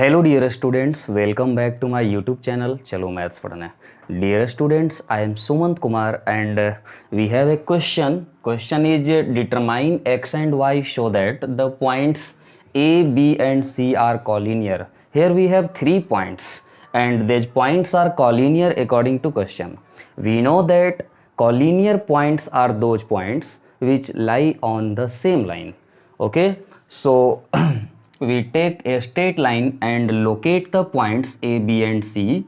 Hello dear students, welcome back to my YouTube channel चलो maths पढ़ना है. Dear students, I am Sumant Kumar and we have a question. Question is determine x and y show that the points A, B and C are collinear. Here we have 3 points and these points are collinear according to question. We know that collinear points are those points which lie on the same line. Okay, so we take a straight line and locate the points A, B and C,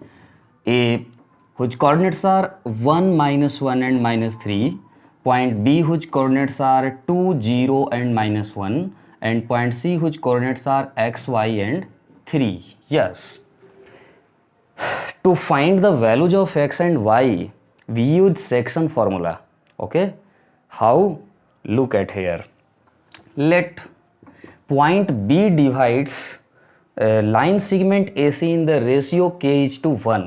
A whose coordinates are 1, -1 and -3, point B whose coordinates are 2, 0 and -1, and point C whose coordinates are x, y and 3. Yes, to find the values of x and y we use section formula. Okay, how? Look at here. Let point B divides line segment AC in the ratio k is to 1.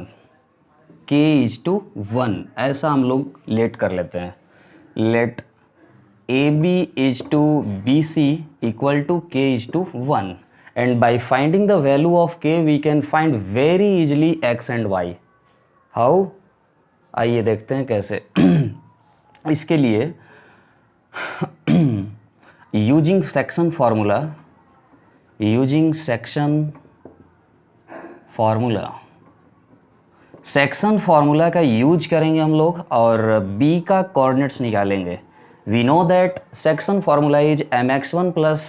k is to 1 ऐसा हम लोग late कर लेते हैं. Let AB is to BC equal to k is to 1 and by finding the value of k we can find very easily x and y. How? आइए देखते हैं कैसे. इसके लिए using section formula section formula का use करेंगे हम लोग और b का कोऑर्डिनेट्स निकालेंगे. We know that section formula is mx1 plus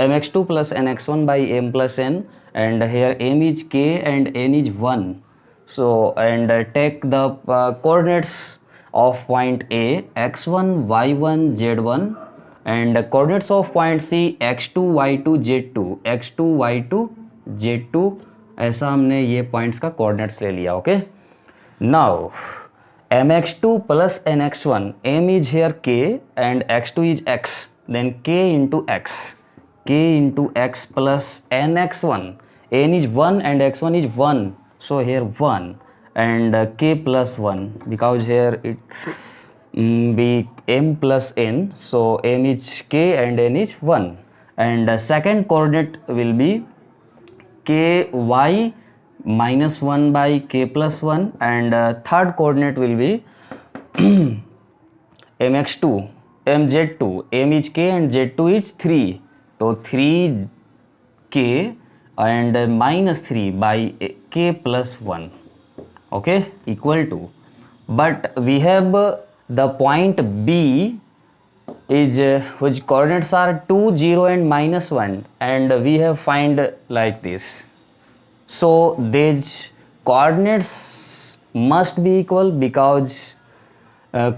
mx2 plus nx1 by m plus n and here m is k and n is 1. So and take the coordinates of point A x1 y1 z1 and coordinates of point C x2 y2 z2 x2 y2 z2. ऐसा हमने ये points का coordinates ले लिया. Okay, now mx2 plus nx1, m is here k and x2 is x, then k into x plus nx1, n is 1 and x1 is 1, so here 1 and k plus 1 because here it be m plus n, so m is k and n is 1 and second coordinate will be k y minus 1 by k plus 1 and third coordinate will be mx2 mz2, m is k and z2 is 3, so 3k and minus 3 by k plus 1. Okay, equal to, but we have the point B is whose coordinates are 2, 0 and -1 and we have find like this. So these coordinates must be equal because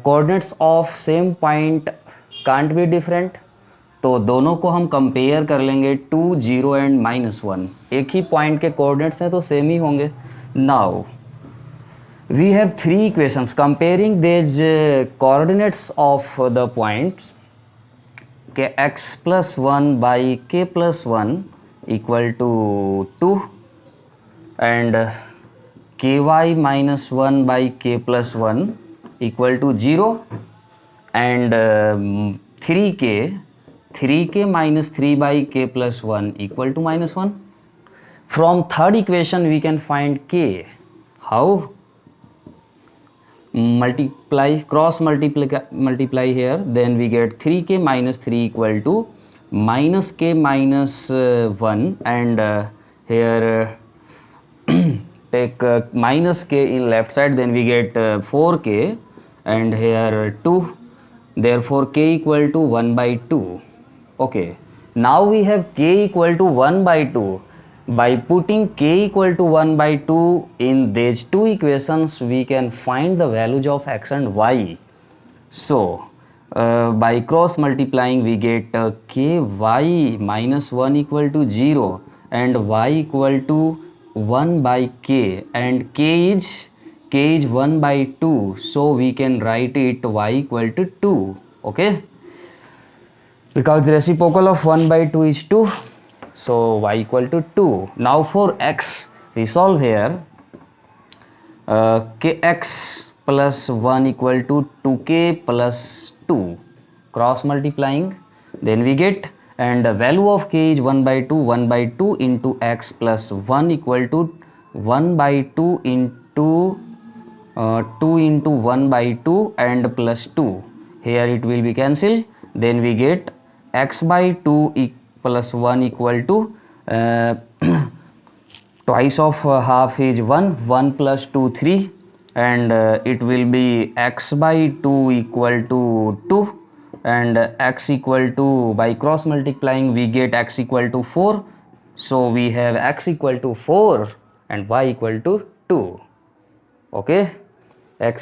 coordinates of same point can't be different. तो दोनों को हम compare कर लेंगे 2, 0 and -1. एक ही point के coordinates हैं तो सेम ही होंगे. Now we have 3 equations comparing these coordinates of the points kx plus 1 by k plus 1 equal to 2 and ky minus 1 by k plus 1 equal to 0 and 3k minus 3 by k plus 1 equal to -1. From third equation we can find k. How? Cross multiply here, then we get 3k minus 3 equal to minus k minus 1 and here take minus k in left side, then we get 4k and here 2, therefore k equal to 1 by 2. Okay, now we have k equal to 1 by 2. By putting k equal to 1 by 2 in these two equations we can find the values of x and y. So by cross multiplying we get ky minus 1 equal to 0 and y equal to 1 by k and k is 1 by 2, so we can write it y equal to 2. Okay, because reciprocal of 1 by 2 is 2, so y equal to 2. Now for x we solve here. Kx plus 1 equal to 2k plus 2, cross multiplying, then we get and the value of k is 1 by 2, 1 by 2 into x plus 1 equal to 1 by 2 into 2 into 1 by 2 and plus 2. Here it will be cancelled. Then we get x by 2 plus 1 equal to twice of half is 1, 1 plus 2 3, and it will be x by 2 equal to 2, and x equal to, by cross multiplying we get x equal to 4. So we have x equal to 4 and y equal to 2. Okay, x